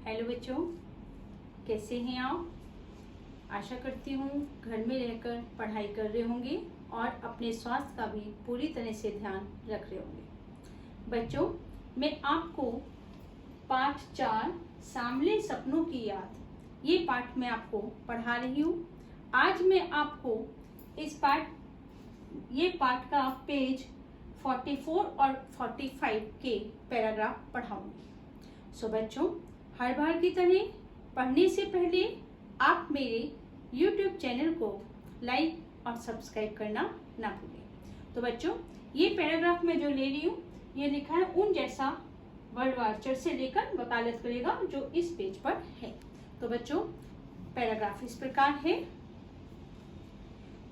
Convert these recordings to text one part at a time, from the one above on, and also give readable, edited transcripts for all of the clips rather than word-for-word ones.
Hello बच्चों, कैसे हैं आप। आशा करती हूँ घर में रहकर पढ़ाई कर रहे होंगे और अपने स्वास्थ्य का भी पूरी तरह से ध्यान रख रहे होंगे। बच्चों, मैं आपको पाठ 4 सांवले सपनों की याद, ये पाठ मैं आपको पढ़ा रही हूँ। आज मैं आपको ये पाठ का पेज 44 और 45 के पैराग्राफ पढ़ाऊंगी। सो बच्चों, हर बार की तरह पढ़ने से पहले आप मेरे YouTube चैनल को लाइक और सब्सक्राइब करना ना भूलें। तो बच्चों, ये पैराग्राफ में जो ले रही हूँ, ये लिखा है उन जैसा वर्ड वाचर से लेकर वकालत करेगा, जो इस पेज पर है। तो बच्चों, पैराग्राफ इस प्रकार है।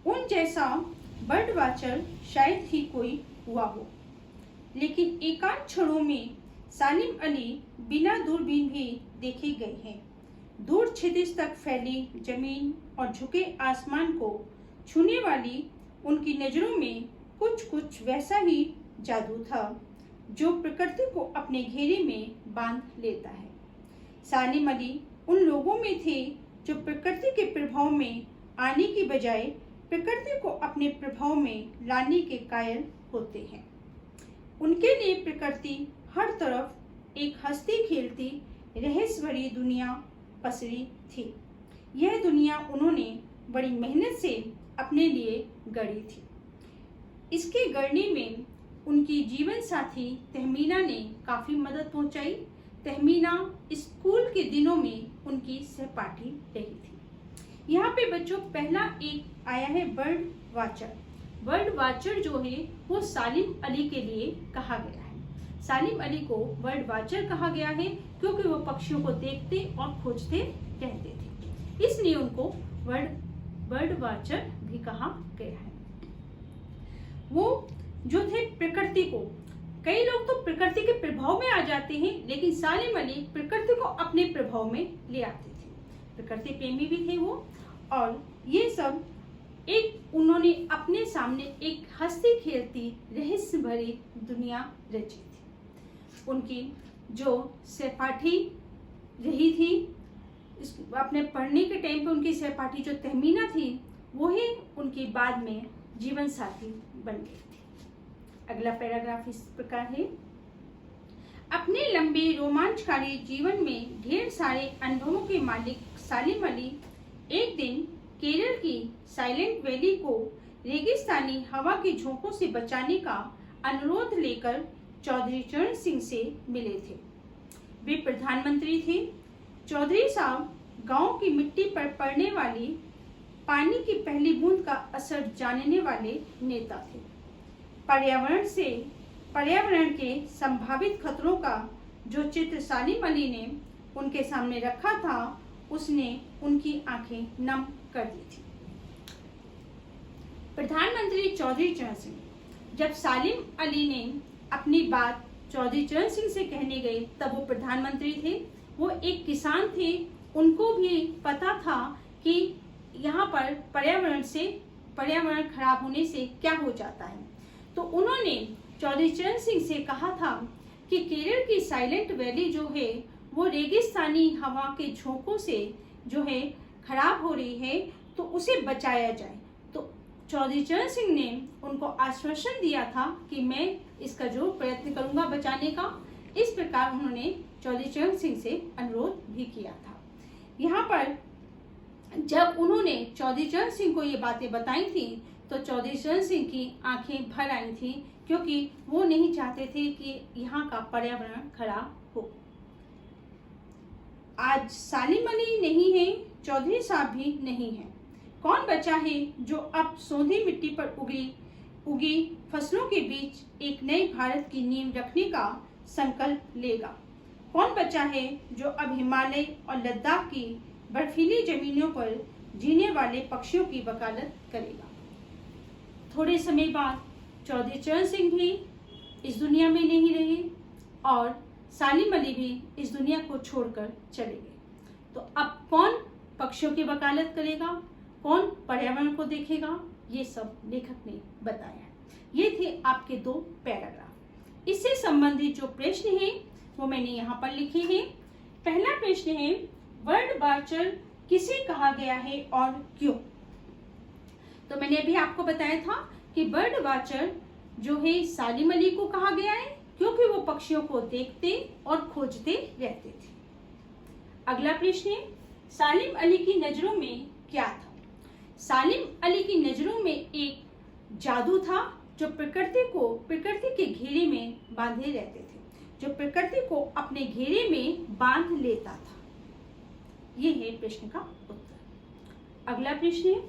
उन जैसा बर्ड वाचर शायद ही कोई हुआ हो, लेकिन एकांत क्षणों में सालिम अली बिना दूरबीन भी देखे गए हैं। दूर क्षितिज तक फैली जमीन और झुके आसमान को छूने वाली उनकी नजरों में कुछ कुछ वैसा ही जादू था जो प्रकृति को अपने घेरे में बांध लेता है। सालिम अली उन लोगों में थे जो प्रकृति के प्रभाव में आने की बजाय प्रकृति को अपने प्रभाव में लाने के कायल होते हैं। उनके लिए प्रकृति हर तरफ एक हंसती खेलती रहस्य भरी दुनिया पसरी थी। यह दुनिया उन्होंने बड़ी मेहनत से अपने लिए गढ़ी थी। इसके गढ़ने में उनकी जीवन साथी तहमीना ने काफी मदद पहुंचाई। तहमीना स्कूल के दिनों में उनकी सहपाठी रही थी। यहाँ पे बच्चों पहला एक आया है बर्ड वाचर। बर्ड वाचर जो है वो सालिम अली के लिए कहा गया है। सालिम अली को बर्ड वाचर कहा गया है क्योंकि वो पक्षियों को देखते और खोजते रहते थे, इसलिए उनको बर्ड वाचर भी कहा गया है। वो जो थे प्रकृति को, कई लोग तो प्रकृति के प्रभाव में आ जाते हैं, लेकिन सालिम अली प्रकृति को अपने प्रभाव में ले आते थे। प्रकृति प्रेमी भी थे वो, और ये सब एक उन्होंने अपने सामने एक हंसती खेलती रहस्य भरी दुनिया रची थी। उनकी जो सहपाठी रही थी, अपने पढ़ने के टाइम पे उनकी सहपाठी जो तहमीना थी, वो ही उनकी बाद में जीवन साथी बन गई थी। अगला पैराग्राफ इस प्रकार है। अपने लंबे रोमांचकारी जीवन में ढेर सारे अनुभवों के मालिक सालिम अली एक दिन केरल की साइलेंट वैली को रेगिस्तानी हवा के झोंकों से बचाने का अनुरोध लेकर चौधरी चरण सिंह से मिले थे। वे प्रधानमंत्री थे। चौधरी साहब गांव की मिट्टी पर पड़ने वाली पानी की पहली बूंद का असर जानने वाले नेता थे। पर्यावरण के संभावित खतरों का जो चित्र सालिम अली ने उनके सामने रखा था, उसने उनकी आंखें नम कर दी थी। प्रधानमंत्री चौधरी चरण सिंह, जब सालिम अली ने अपनी बात चौधरी चरण सिंह से कहने गए, तब वो प्रधानमंत्री थे, वो एक किसान थे। उनको भी पता था कि यहाँ पर पर्यावरण खराब होने से क्या हो जाता है। तो उन्होंने चौधरी चरण सिंह से कहा था कि केरल की साइलेंट वैली जो है वो रेगिस्तानी हवा के झोंकों से जो है खराब हो रही है, तो उसे बचाया जाए। तो चौधरी चरण सिंह ने उनको आश्वासन दिया था कि मैं इसका जो प्रयत्न करूंगा बचाने का। इस प्रकार उन्होंने चौधरी चरण सिंह से अनुरोध भी किया था। यहाँ पर जब उन्होंने चौधरी चरण सिंह को ये बातें बताई थी, तो चौधरी चरण सिंह की आंखें भर आई थी, क्योंकि वो नहीं चाहते थे कि यहाँ का पर्यावरण खराब हो। आज सालिम अली नहीं है, चौधरी साहब भी नहीं है। कौन बचा है जो अब सोंधी मिट्टी पर उगी फसलों के बीच एक नए भारत की नींव रखने का संकल्प लेगा? कौन बचा है जो अब हिमालय और लद्दाख की बर्फीली जमीनों पर जीने वाले पक्षियों की वकालत करेगा? थोड़े समय बाद चौधरी चरण सिंह भी इस दुनिया में नहीं रहे और सालिम अली भी इस दुनिया को छोड़कर चले गए। तो अब कौन पक्षियों की वकालत करेगा, कौन पर्यावरण को देखेगा, ये सब लेखक ने बताया। ये थे आपके 2 पैराग्राफ। इससे संबंधित जो प्रश्न हैं वो मैंने यहाँ पर लिखे हैं। पहला प्रश्न है, बर्ड वाचर किसे कहा गया है और क्यों? तो मैंने अभी आपको बताया था कि बर्ड वाचर जो है सालिम अली को कहा गया है क्योंकि वो पक्षियों को देखते और खोजते रहते थे। अगला प्रश्न है, सालिम अली की नजरों में क्या था? सालिम अली की नजरों में एक जादू था जो प्रकृति के घेरे में बांधे रहते थे, जो प्रकृति को अपने घेरे में बांध लेता था। ये है प्रश्न का उत्तर। अगला प्रश्न है,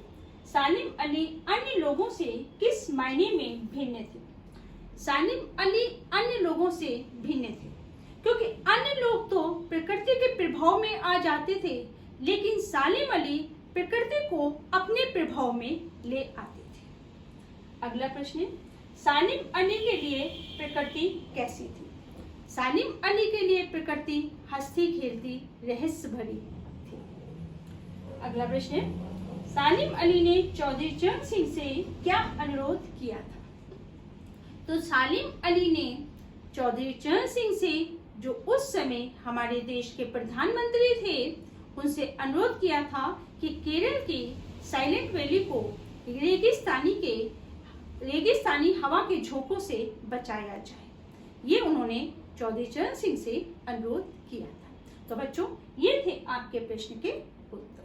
सालिम अली अन्य लोगों से किस मायने में भिन्न थे? सालिम अली अन्य लोगों से भिन्न थे क्योंकि अन्य लोग तो प्रकृति के प्रभाव में आ जाते थे, लेकिन सालिम अली प्रकृति को अपने प्रभाव में ले आते थे। अगला प्रश्न है, सालिम अली के लिए प्रकृति कैसी थी? सालिम अली के लिए प्रकृति हंसती खेलती रहस्य भरी थी। अगला प्रश्न है, सालिम अली ने चौधरी चरण सिंह से क्या अनुरोध किया था? तो सालिम अली ने चौधरी चरण सिंह से, जो उस समय हमारे देश के प्रधानमंत्री थे, उनसे अनुरोध किया था कि केरल की साइलेंट वैली को रेगिस्तानी हवा के झोंकों से बचाया जाए। ये उन्होंने चौधरी चरण सिंह से अनुरोध किया था। तो बच्चों, ये थे आपके प्रश्न के उत्तर।